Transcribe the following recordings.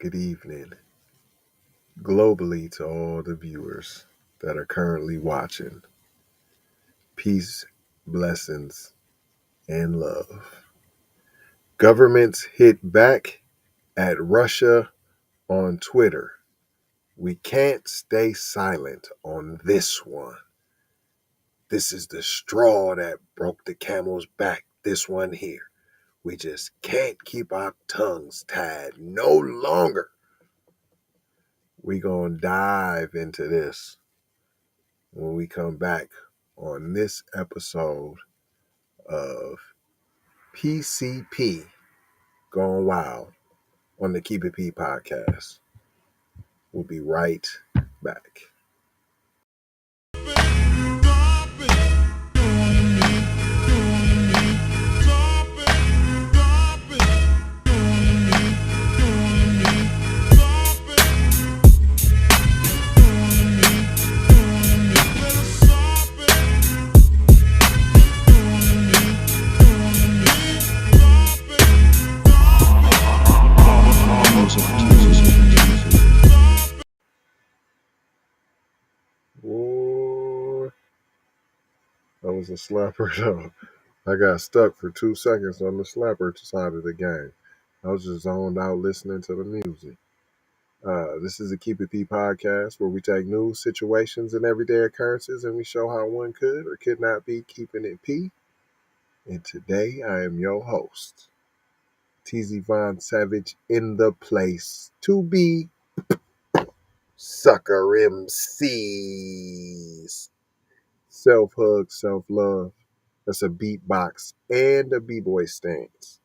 good evening globally to all the viewers that are currently watching. Peace, blessings, and love. Governments hit back at Russia on Twitter. We can't stay silent on this one. This is the straw that broke the camel's back, this one here. We just can't keep our tongues tied no longer. We gonna dive into this when we come back on this episode of PCP Gone Wild on the Keep It P podcast. We'll be right back. Whoa. That was a slapper though. I got stuck for 2 seconds on the slapper side of the game. I was just zoned out listening to the music. This is a Keep It P podcast where we take news, situations, and everyday occurrences and we show how one could or could not be keeping it P. And today I am your host, TZ Von Savage, in the place to be. Sucker MCs. Self-hug, self-love. That's a beatbox and a b-boy stance.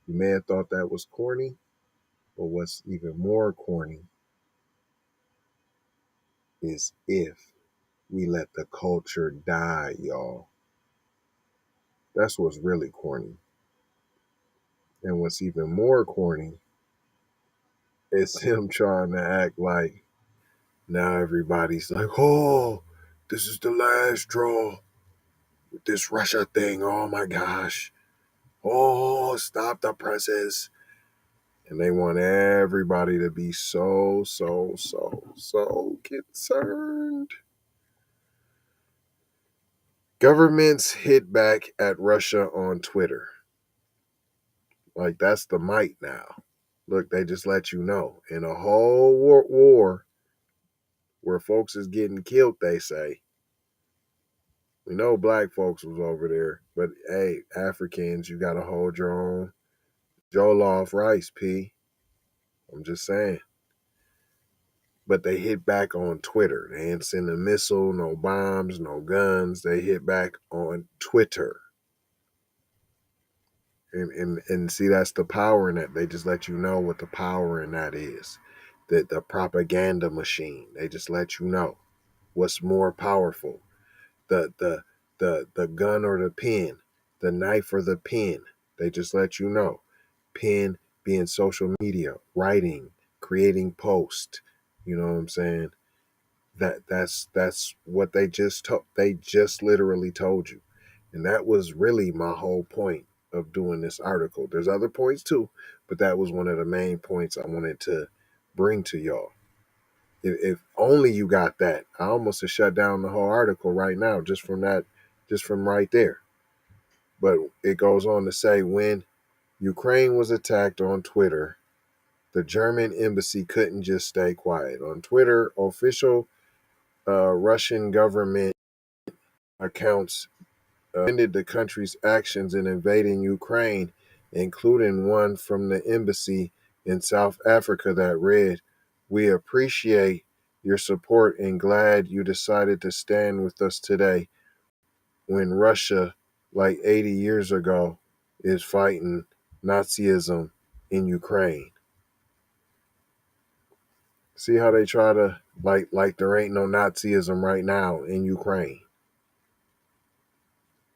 You may have thought that was corny, but what's even more corny is if we let the culture die, y'all. That's what's really corny. And what's even more corny is him trying to act like now everybody's like, oh, this is the last straw with this Russia thing. Oh my gosh. Oh, stop the presses. And they want everybody to be so concerned. Governments hit back at Russia on Twitter. Like, that's the might now. Look, they just let you know. In a whole war where folks is getting killed, they say. We know black folks was over there, but hey, Africans, you got to hold your own jollof rice, P. I'm just saying. But they hit back on Twitter. They ain't send a missile, no bombs, no guns. They hit back on Twitter. And see, that's the power in that. They just let you know what the power in that is. The propaganda machine. They just let you know what's more powerful. The gun or the pen. The knife or the pen. They just let you know. Pen being social media, writing, creating posts. You know what I'm saying? That's what they just literally told you. And that was really my whole point of doing this article. There's other points too, but that was one of the main points I wanted to bring to y'all. If only you got that. I almost have shut down the whole article right now just from right there. But it goes on to say, when Ukraine was attacked on Twitter, the German embassy couldn't just stay quiet. On Twitter, official Russian government accounts ended the country's actions in invading Ukraine, including one from the embassy in South Africa that read, "We appreciate your support and glad you decided to stand with us today when Russia, like 80 years ago, is fighting Nazism in Ukraine." See how they try to like there ain't no Nazism right now in Ukraine.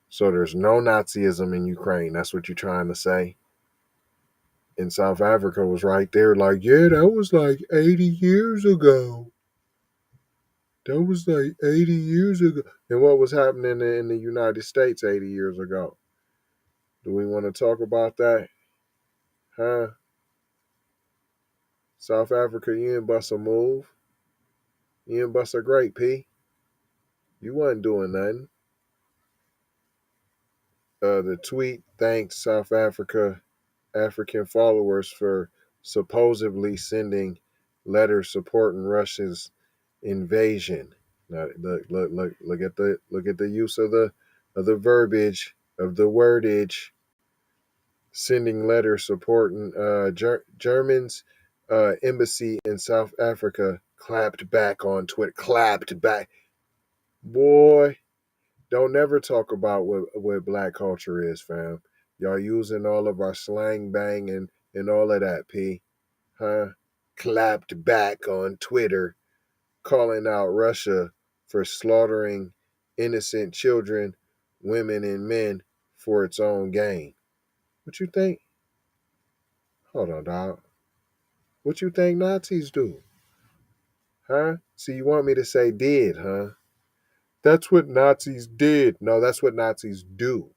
So there's no Nazism in Ukraine. That's what you're trying to say. And South Africa was right there like, yeah, that was like 80 years ago. That was like 80 years ago. And what was happening in the United States 80 years ago? Do we want to talk about that? Huh? South Africa, you didn't bust a move. You didn't bust a great, P. You wasn't doing nothing. The tweet thanked South African followers for supposedly sending letters supporting Russia's invasion. Now, look at the use of the verbiage of the wordage. Sending letters supporting Germans embassy in South Africa clapped back on Twitter. Clapped back, boy. Don't never talk about what black culture is, fam. Y'all using all of our slang bang and all of that, P. Huh? Clapped back on Twitter, calling out Russia for slaughtering innocent children, women, and men for its own gain. What you think? Hold on, dog. What you think Nazis do? Huh? See, you want me to say did, huh? That's what Nazis did. No, that's what Nazis do.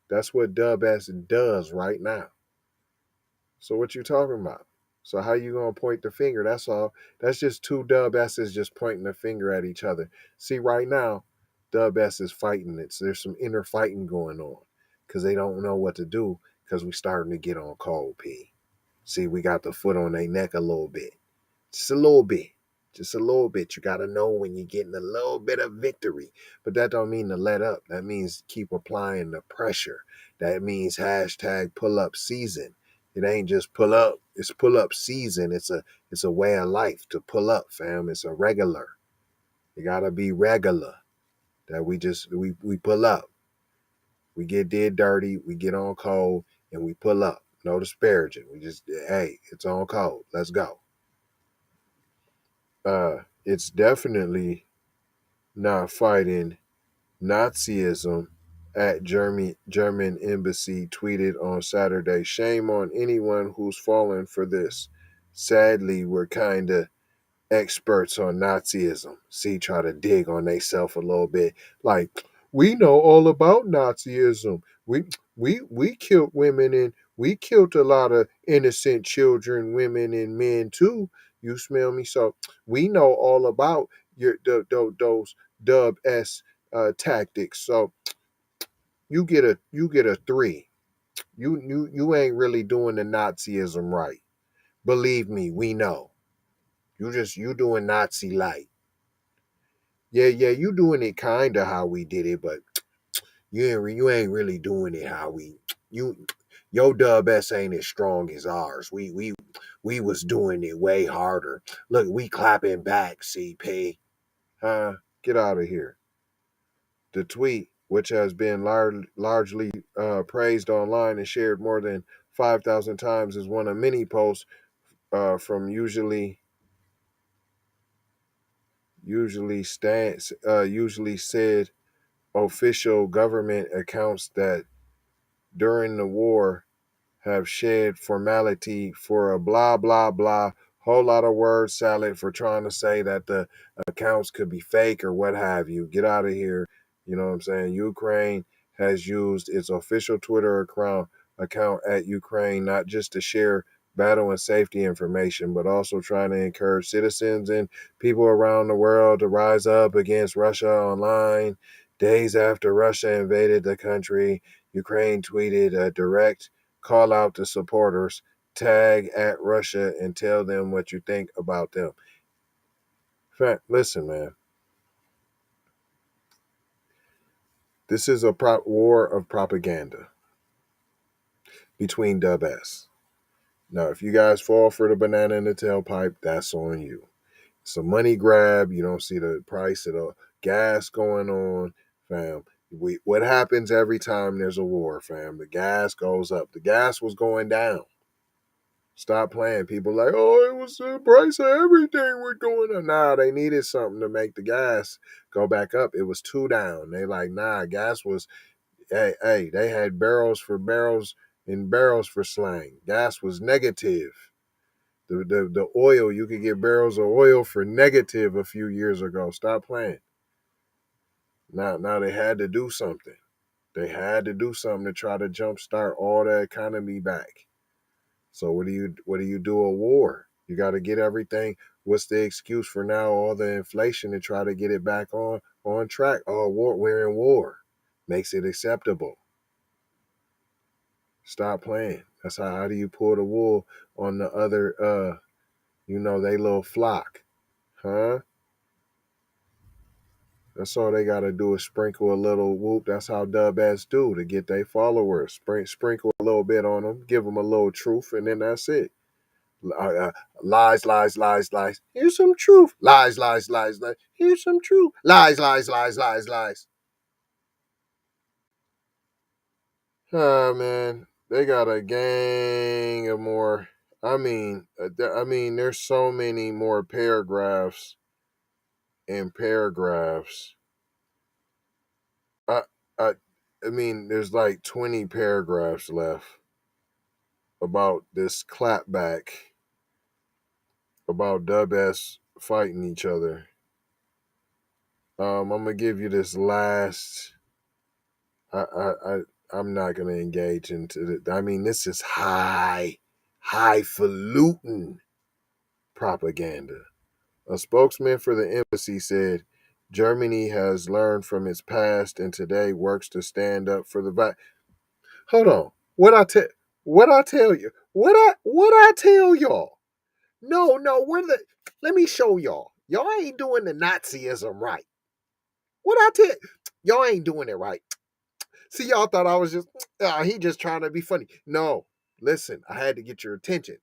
That's what Dub S does right now. So what you talking about? So how you gonna point the finger? That's all. That's just two Dub S's just pointing the finger at each other. See, right now, Dub S is fighting it. So there's some inner fighting going on because they don't know what to do because we starting to get on cold, P. See, we got the foot on their neck a little bit. Just a little bit. Just a little bit. You got to know when you're getting a little bit of victory. But that don't mean to let up. That means keep applying the pressure. That means hashtag pull up season. It ain't just pull up. It's pull up season. It's a way of life to pull up, fam. It's a regular. You got to be regular. That we pull up. We get did dirty. We get on cold and we pull up. No disparaging. We just, hey, it's on cold. Let's go. It's definitely not fighting Nazism at German embassy tweeted on Saturday. Shame on anyone who's fallen for this. Sadly, we're kind of experts on Nazism. See, try to dig on theyself a little bit. Like, we know all about Nazism. We killed women and we killed a lot of innocent children, women, and men too. You smell me? So we know all about those Dub S tactics. So you get a 3. You ain't really doing the Nazism right. Believe me, we know. You doing Nazi like. Yeah, you doing it kind of how we did it, but you ain't really doing it how you your Dub S ain't as strong as ours. We was doing it way harder. Look, we clapping back, CP. Huh? Get out of here. The tweet, which has been largely praised online and shared more than 5,000 times, is one of many posts from usually said official government accounts that during the war have shared formality for a blah blah blah whole lot of word salad for trying to say that the accounts could be fake or what have you. Get out of here. You know what I'm saying? Ukraine has used its official Twitter account at Ukraine not just to share battle and safety information, but also trying to encourage citizens and people around the world to rise up against Russia online. Days after Russia invaded the country, Ukraine tweeted a direct call out to supporters, tag at Russia, and tell them what you think about them. Listen, man. This is a war of propaganda between Dub S. Now, if you guys fall for the banana in the tailpipe, that's on you. It's a money grab. You don't see the price of the gas going on, fam. What happens every time there's a war, fam? The gas goes up. The gas was going down. Stop playing. People like, oh, it was the price of everything was going up. Nah, they needed something to make the gas go back up. It was 2 down. They like, nah, gas was, hey, they had barrels for barrels and barrels for slang. Gas was negative. The oil, you could get barrels of oil for negative a few years ago. Stop playing. Now they had to do something. They had to do something to try to jumpstart all the economy back. So what do you do? A war? You got to get everything. What's the excuse for now? All the inflation to try to get it back on track. Oh, we're in war. Makes it acceptable. Stop playing. That's how do you pull the wool on the other they little flock. Huh? That's all they gotta do is sprinkle a little whoop. That's how dub ass do to get their followers. Sprinkle a little bit on them, give them a little truth, and then that's it. Lies, lies, lies, lies. Here's some truth. Lies, lies, lies, lies. Here's some truth. Lies, lies, lies, lies, lies. Ah, man, they got a gang of more. There's so many more paragraphs and paragraphs. I, I, there's like 20 paragraphs left about this clapback about Dub S fighting each other. I'm gonna give you this last. I'm not gonna engage into it. This is highfalutin propaganda. A spokesman for the embassy said Germany has learned from its past and today works to stand up for the. Hold on. What I tell you? What I tell y'all? No, let me show y'all. Y'all ain't doing the Nazism right. What I tell y'all ain't doing it right. See, y'all thought I was just he just trying to be funny. No. Listen, I had to get your attention.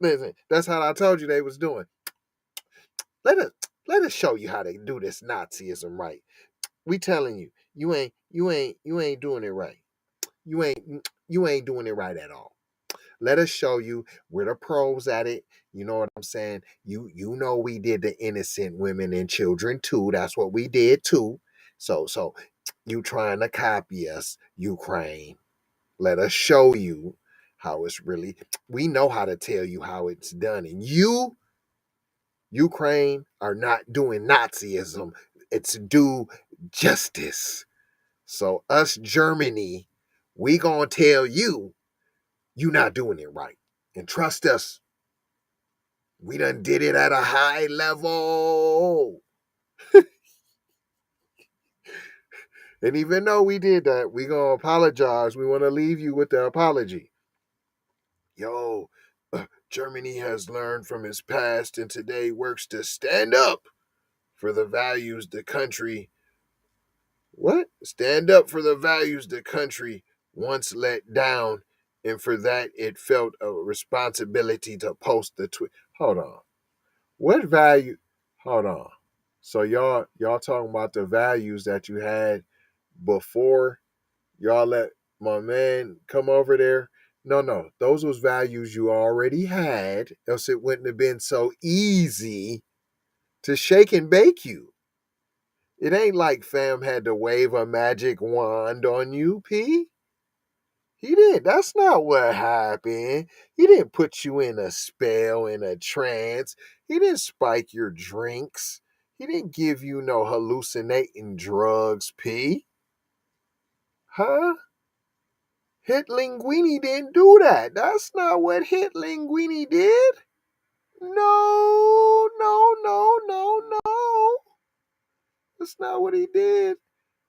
Listen, that's how I told you they was doing. Let us show you how to do this Nazism right. We telling you, you ain't doing it right. You ain't doing it right at all. Let us show you. We're the pros at it. You know what I'm saying? You know we did the innocent women and children too. That's what we did too. So you trying to copy us, Ukraine. Let us show you how it's really. We know how to tell you how it's done. And you, Ukraine, are not doing Nazism. It's due justice. So us, Germany, we gonna tell you not doing it right. And trust us, we done did it at a high level. And even though we did that, we gonna apologize. We want to leave you with the apology. Yo, Germany has learned from its past and today works to stand up for the values the country. What? Stand up for the values the country once let down, and for that it felt a responsibility to post the tweet. Hold on. What value? Hold on. So y'all talking about the values that you had before y'all let my man come over there? No. Those was values you already had, else it wouldn't have been so easy to shake and bake you. It ain't like fam had to wave a magic wand on you, P. He didn't. That's not what happened. He didn't put you in a spell, in a trance. He didn't spike your drinks. He didn't give you no hallucinating drugs, P. Huh? Hit Linguini didn't do that. That's not what Hit Linguini did. No. That's not what he did.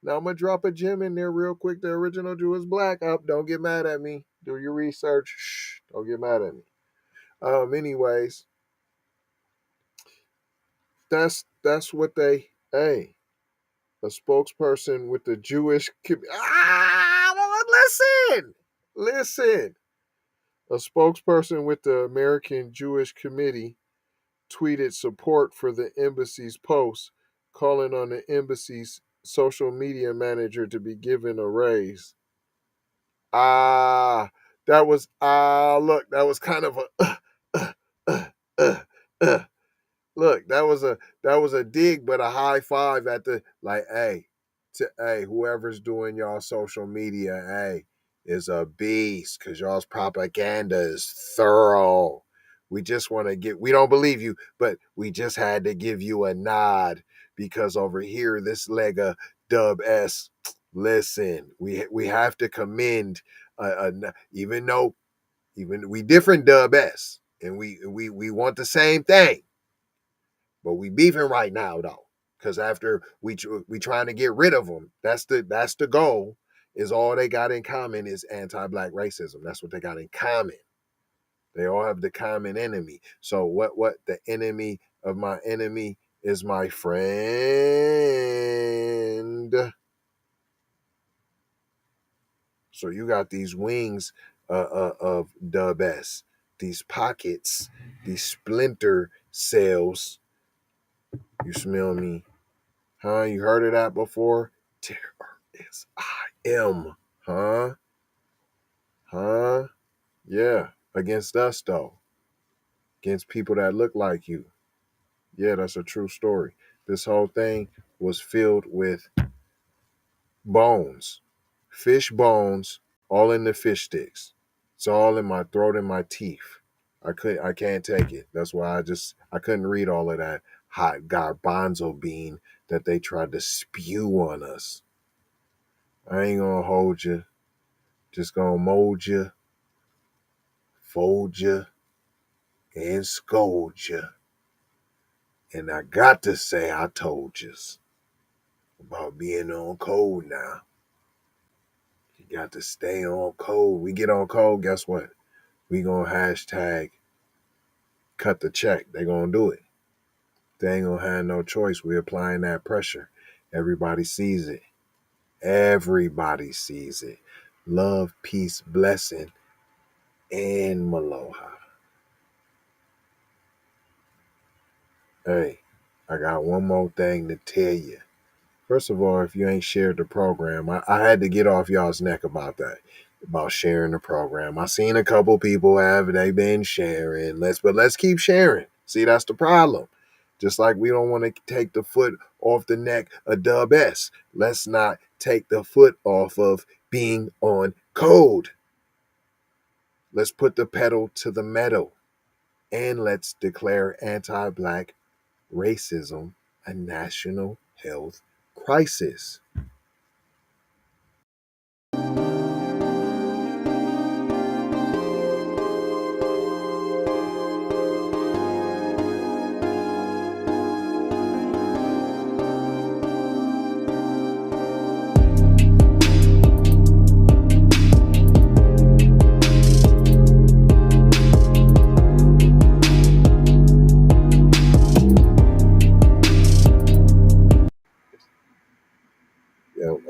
Now I'm gonna drop a gem in there real quick. The original Jew is black. Up, don't get mad at me. Do your research. Shh, don't get mad at me. Anyways, that's what they. Hey, a spokesperson with the Jewish. Listen. A spokesperson with the American Jewish Committee tweeted support for the embassy's post, calling on the embassy's social media manager to be given a raise. That was look, that was kind of a look, that was a dig, but a high five at the like, hey, whoever's doing y'all social media, hey, is a beast because y'all's propaganda is thorough. We just want to we don't believe you, but we just had to give you a nod because over here, this leg of Dub S, listen, we have to commend, even though we different Dub S. And we want the same thing. But we beefing right now though. Because after we trying to get rid of them, that's the goal, is all they got in common is anti-black racism. That's what they got in common. They all have the common enemy. So what the enemy of my enemy is my friend. So you got these wings of the best, these pockets, these splinter cells. You smell me? Huh? You heard of that before? Terror is I am. Huh? Huh? Yeah. Against us, though. Against people that look like you. Yeah, that's a true story. This whole thing was filled with bones. Fish bones, all in the fish sticks. It's all in my throat and my teeth. I can't take it. That's why I couldn't read all of that hot garbanzo bean that they tried to spew on us. I ain't gonna hold you. Just gonna mold you, fold you, and scold you. And I got to say I told you about being on code now. You got to stay on code. We get on code, guess what? We gonna hashtag cut the check. They gonna do it. They ain't gonna have no choice. We applying that pressure. Everybody sees it. Everybody sees it. Love, peace, blessing, and Maloha. Hey, I got one more thing to tell you. First of all, if you ain't shared the program, I had to get off y'all's neck about that, about sharing the program. I seen a couple people they been sharing. Let's keep sharing. See, that's the problem. Just like we don't want to take the foot off the neck of Dub S. Let's not take the foot off of being on code. Let's put the pedal to the metal. And let's declare anti-black racism a national health crisis.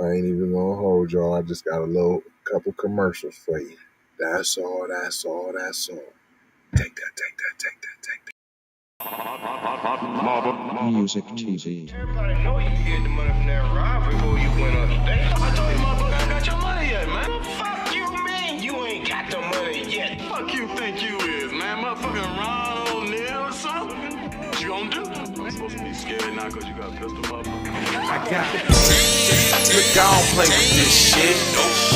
I ain't even gonna hold y'all. I just got a couple commercials for you. That's all. Take that. Music TV. Everybody know you get the money from that ride before you went on stage. I told you motherfucker ain't got your money yet, man. What the fuck you mean you ain't got the money yet? Fuck you think you is, man? Motherfucking Ron O'Neal or something? What you gonna do? I'm supposed to be scared now because you got a pistol, motherfucker. I got it. Look, I don't play with this shit.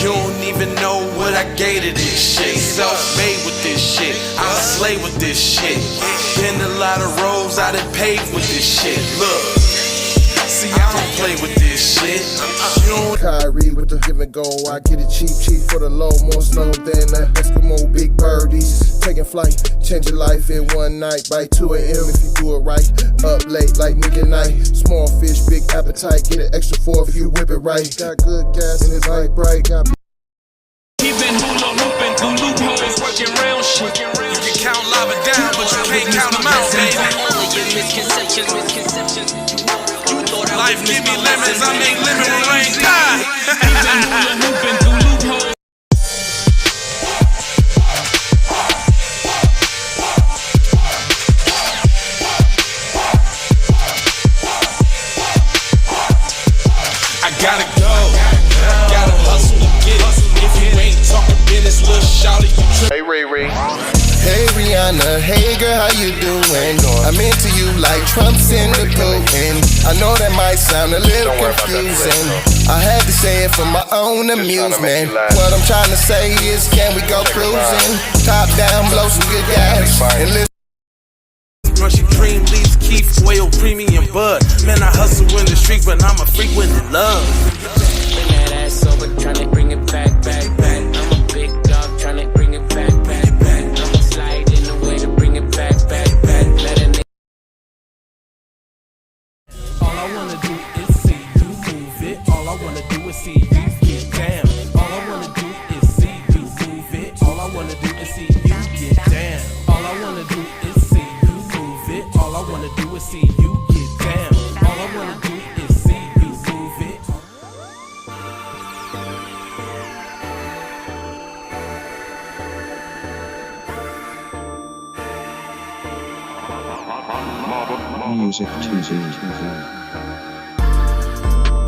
You don't even know what I gave to this shit. Self-made with this shit. I slay with this shit. Been a lot of roads I done paved with this shit. Look, see, I don't play with this shit. Kyrie with the give and go. I get it cheap for the low. More snow than the Eskimo big birdies. Taking flight, change your life in one night. By 2 a.m. if you do it right. Up late like nigga night. Small fish, big appetite. Get an extra 4 if you whip it right. Got good gas and it's light bright. Got He been hula hooping through loopholes, working round shit. You can count lava down, but you can't count them out, baby. Life give me lemons, I make lemon rain die. I gotta go, gotta hustle to get it. If you ain't talking business, little shawty, you Hey, Ray. Hey Rihanna, hey girl, how you doing? I'm into you like Trump's in the Putin. I know that might sound a little confusing. I had to say it for my own amusement. What I'm trying to say is, can we go cruising? Top down, blow some good gas, and listen. Russian cream, leaves, Keith, oil, premium bud. Man, I hustle in the street, but I'm a freak with the love. Bring that ass over, tryna bring it back. I'm a big dog, tryna bring it back. I'ma slide in the way to bring see you get down. All I wanna do is see you move it. Music TV.